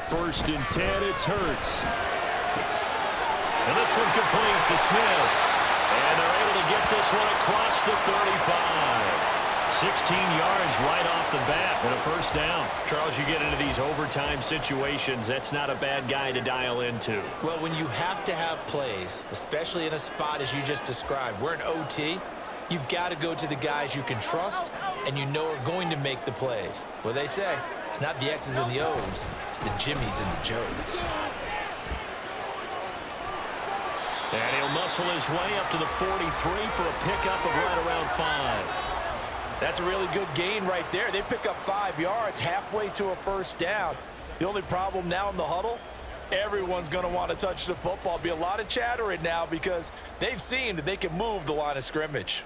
first and 10. It's Hurts. And this one complete to Smith. And they're able to get this one across the 35. 16 yards right off the bat and a first down. Charles, you get into these overtime situations, that's not a bad guy to dial into. Well, when you have to have plays, especially in a spot as you just described, we're in OT, you've got to go to the guys you can trust and you know are going to make the plays. Well, they say it's not the X's and the O's, it's the Jimmies and the Joes. And he'll muscle his way up to the 43 for a pickup of right around 5. That's a really good gain right there. They pick up 5 yards halfway to a first down. The only problem now in the huddle, everyone's going to want to touch the football. Be a lot of chattering now because they've seen that they can move the line of scrimmage.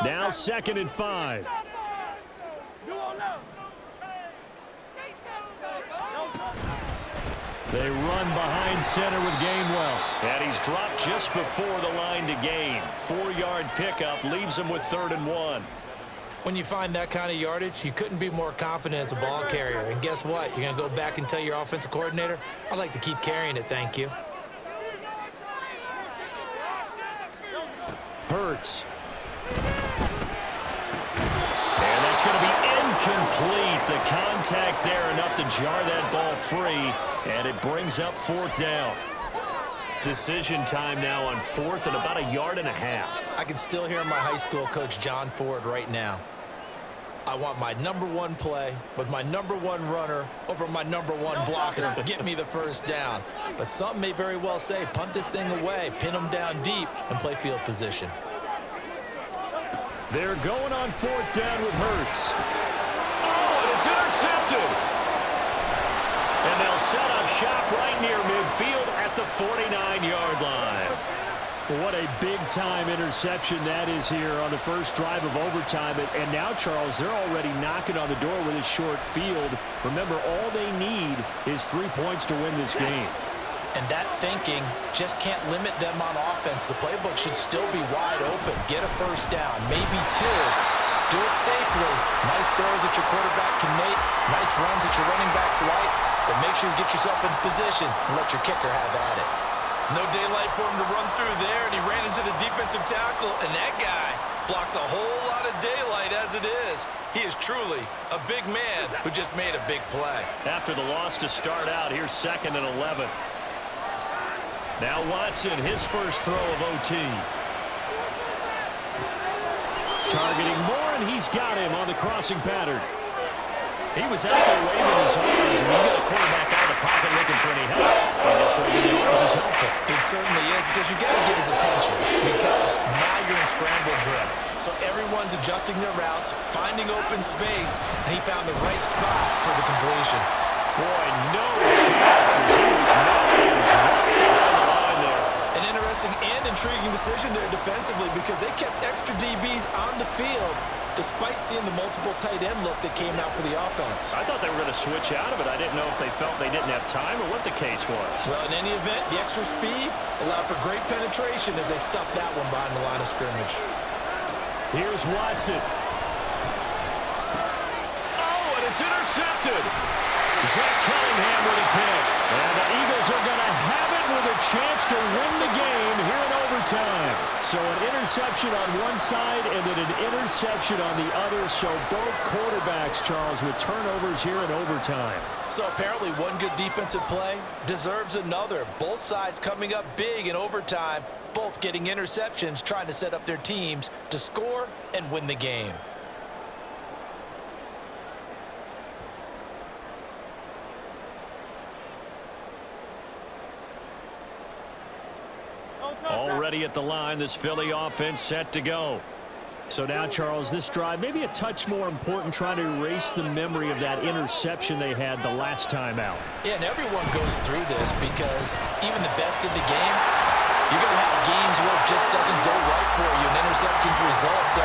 Now 2nd and 5. They run behind center with Gainwell. And he's dropped just before the line to gain. 4-yard pickup leaves him with 3rd and 1. When you find that kind of yardage, you couldn't be more confident as a ball carrier. And guess what? You're going to go back and tell your offensive coordinator, I'd like to keep carrying it, thank you. Hurts. And that's going to be incomplete. The contact there enough to jar that ball free. And it brings up 4th down. Decision time now on 4th and about 1.5 yards. I can still hear my high school coach, John Ford, right now. I want my #1 play with my #1 runner over my #1 blocker. Get me the first down. But some may very well say, punt this thing away, pin them down deep, and play field position. They're going on 4th down with Hurts. Oh, and it's intercepted. And they'll set up shop right near midfield at the 49-yard line. What a big-time interception that is here on the first drive of overtime. And now, Charles, they're already knocking on the door with a short field. Remember, all they need is 3 points to win this game. And that thinking just can't limit them on offense. The playbook should still be wide open. Get a first down, maybe 2. Do it safely. Nice throws that your quarterback can make. Nice runs that your running backs like. But make sure you get yourself in position and let your kicker have at it. No daylight for him to run through there, and he ran into the defensive tackle, and that guy blocks a whole lot of daylight as it is. He is truly a big man who just made a big play. After the loss to start out, here's 2nd and 11. Now Watson, his first throw of OT. Targeting Moore, and he's got him on the crossing pattern. He was out there waving his arms, and you got a quarterback out of the pocket looking for any help. I guess waving the arms is helpful. It certainly is, because you got to get his attention, because now you're in scramble drill. So everyone's adjusting their routes, finding open space, and he found the right spot for the completion. Boy, no chances. He was not being dropped behind the line there. An interesting and intriguing decision there defensively, because they kept extra DBs on the field despite seeing the multiple tight end look that came out for the offense. I thought they were going to switch out of it. I didn't know if they felt they didn't have time or what the case was. Well, in any event, the extra speed allowed for great penetration as they stuffed that one behind the line of scrimmage. Here's Watson. Oh, and it's intercepted. Zach Cunningham with a pick. And the Eagles are going to have it with a chance to win the game here in overtime. So an interception on one side and then an interception on the other. So both quarterbacks, Charles, with turnovers here in overtime. So apparently one good defensive play deserves another. Both sides coming up big in overtime, both getting interceptions, trying to set up their teams to score and win the game. Already at the line, this Philly offense set to go. So now, Charles, this drive maybe a touch more important, trying to erase the memory of that interception they had the last time out. Yeah, and everyone goes through this because even the best of the game, you're going to have games where it just doesn't go right for you, and interceptions result. So,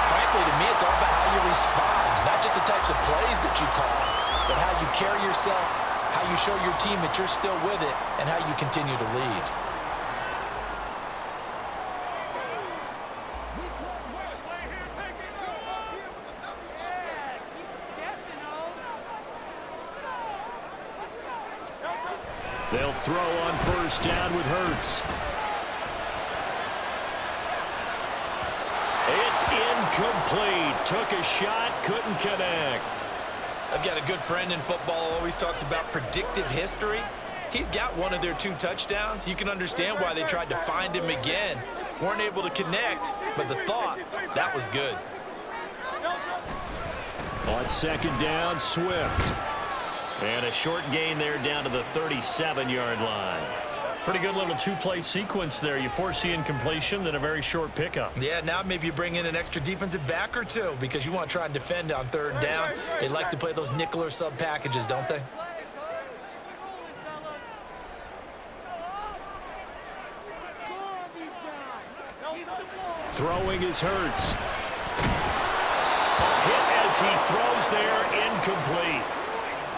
frankly, to me, it's all about how you respond, not just the types of plays that you call, but how you carry yourself, how you show your team that you're still with it, and how you continue to lead. They'll throw on first down with Hurts. It's incomplete. Took a shot, couldn't connect. I've got a good friend in football, always talks about predictive history. He's got one of their 2 touchdowns. You can understand why they tried to find him again. Weren't able to connect, but the thought, that was good. On second down, Swift. And a short gain there down to the 37-yard line. Pretty good little 2-play sequence there. You force the incompletion, then a very short pickup. Yeah, now maybe you bring in an extra defensive back or 2 because you want to try and defend on third down. They like to play those nickel or sub packages, don't they? Throwing is Hurts. A hit as he throws there, incomplete.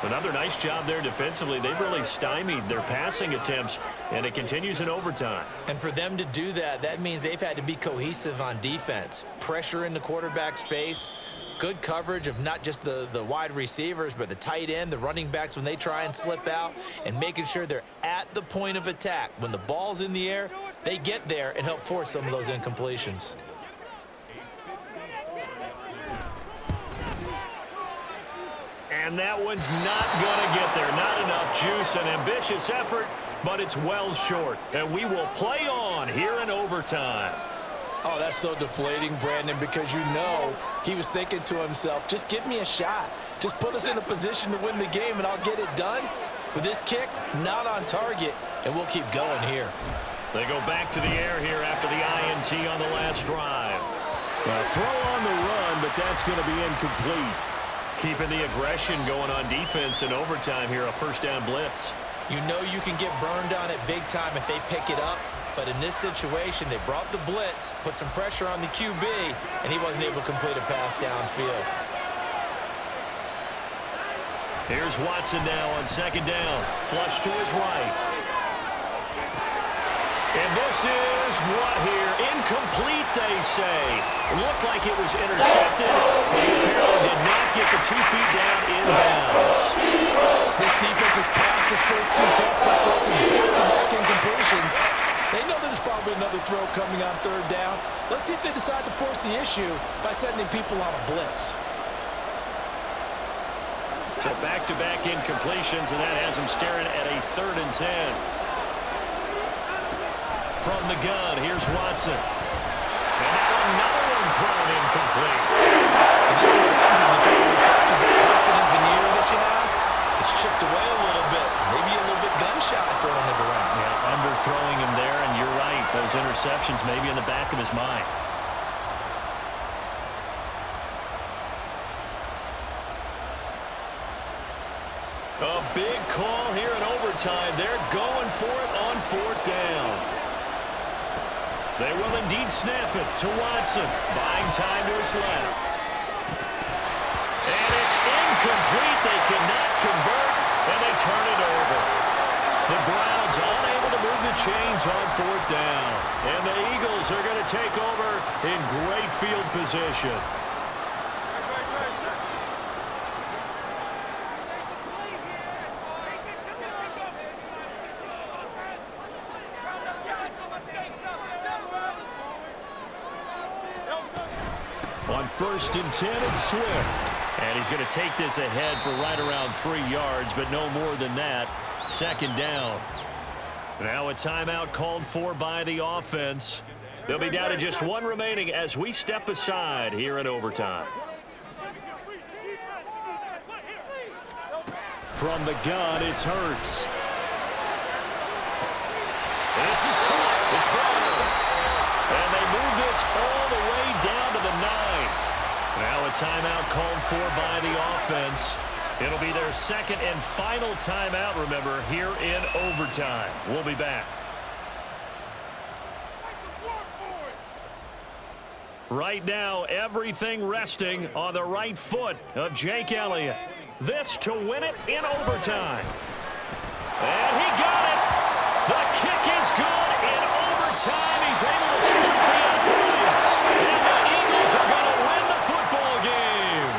Another nice job there defensively. They've really stymied their passing attempts, and it continues in overtime. And for them to do that, that means they've had to be cohesive on defense. Pressure in the quarterback's face, good coverage of not just the wide receivers, but the tight end, the running backs when they try and slip out, and making sure they're at the point of attack. When the ball's in the air, they get there and help force some of those incompletions. And that one's not going to get there. Not enough juice. An ambitious effort, but it's well short. And we will play on here in overtime. Oh, that's so deflating, Brandon, because you know he was thinking to himself, just give me a shot. Just put us in a position to win the game, and I'll get it done. But this kick, not on target, and we'll keep going here. They go back to the air here after the INT on the last drive. Throw on the run, but that's going to be incomplete. Keeping the aggression going on defense in overtime here, a first down blitz. You know you can get burned on it big time if they pick it up, but in this situation, they brought the blitz, put some pressure on the QB, and he wasn't able to complete a pass downfield. Here's Watson now on second down. Flush to his right. And this is what here? Incomplete, they say. Looked like it was intercepted, but he apparently did not get the 2 feet down inbounds. This defense has passed its first 2 tests by forcing back-to-back incompletions. They know there's probably another throw coming on third down. Let's see if they decide to force the issue by sending people on a blitz. So back-to-back incompletions, and that has them staring at a 3rd and 10. From the gun, here's Watson. And now another one thrown incomplete. So this is what happens when you throw receptions. That confident veneer that you have, it's chipped away a little bit. Maybe a little bit gun-shy throwing it around. Yeah, underthrowing him there, and you're right. Those interceptions maybe in the back of his mind. A big call here in overtime. They're going for it on 4th down. They will indeed snap it to Watson. Buying time to his left. And it's incomplete. They cannot convert, and they turn it over. The Browns unable to move the chains on 4th down. And the Eagles are going to take over in great field position. On 1st and 10, it's Swift. And he's going to take this ahead for right around 3 yards, but no more than that. 2nd down. Now a timeout called for by the offense. They'll be down to just 1 remaining as we step aside here in overtime. From the gun, it's Hurts. This is caught. It's Brown. And they move this all the way down to the 9. Now a timeout called for by the offense. It'll be their 2nd and final timeout, remember, here in overtime. We'll be back. Right now, everything resting on the right foot of Jake Elliott. This to win it in overtime. And he got it. The kick is good in overtime. He's able to split the uprights. And the Eagles are going to win the football game.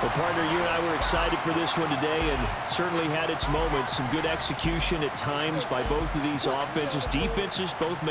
Well, partner, you and I were excited for this one today and certainly had its moments. Some good execution at times by both of these offenses. Defenses both made